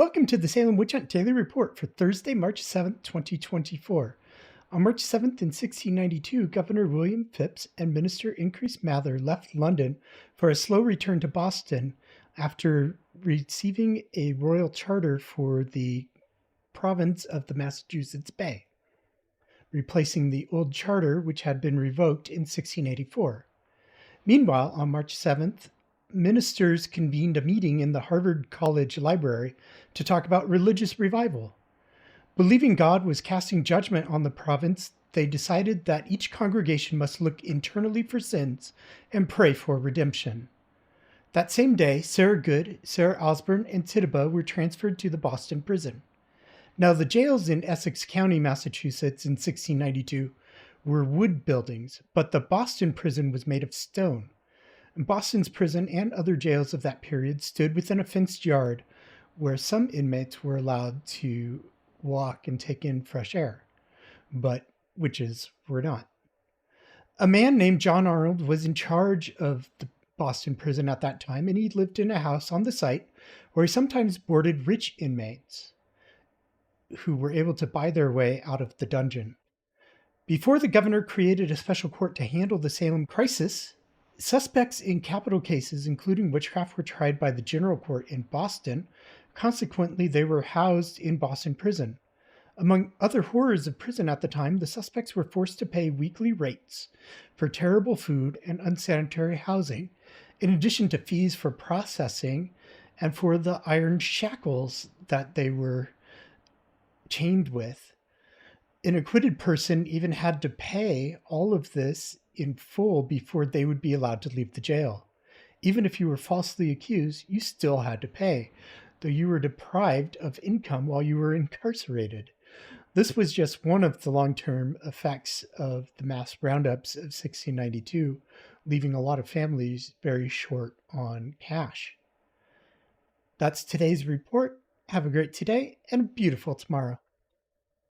Welcome to the Salem Witch Hunt Daily Report for Thursday, March 7th, 2024. On March 7th in 1692, Governor William Phips and Minister Increase Mather left London for a slow return to Boston after receiving a royal charter for the province of the Massachusetts Bay, replacing the old charter which had been revoked in 1684. Meanwhile, on March 7th, ministers convened a meeting in the Harvard College Library to talk about religious revival. Believing God was casting judgment on the province, they decided that each congregation must look internally for sins and pray for redemption. That same day, Sarah Good, Sarah Osborne, and Tituba were transferred to the Boston prison. Now, the jails in Essex County, Massachusetts in 1692 were wood buildings, but the Boston prison was made of stone. Boston's prison and other jails of that period stood within a fenced yard where some inmates were allowed to walk and take in fresh air, but witches were not. A man named John Arnold was in charge of the Boston prison at that time, and he lived in a house on the site where he sometimes boarded rich inmates who were able to buy their way out of the dungeon. Before the governor created a special court to handle the Salem crisis, suspects in capital cases, including witchcraft, were tried by the General Court in Boston. Consequently, they were housed in Boston prison. Among other horrors of prison at the time, the suspects were forced to pay weekly rates for terrible food and unsanitary housing, in addition to fees for processing and for the iron shackles that they were chained with. An acquitted person even had to pay all of this in full before they would be allowed to leave the jail. Even if you were falsely accused, you still had to pay, though you were deprived of income while you were incarcerated. This was just one of the long-term effects of the mass roundups of 1692, leaving a lot of families very short on cash. That's today's report. Have a great today and a beautiful tomorrow.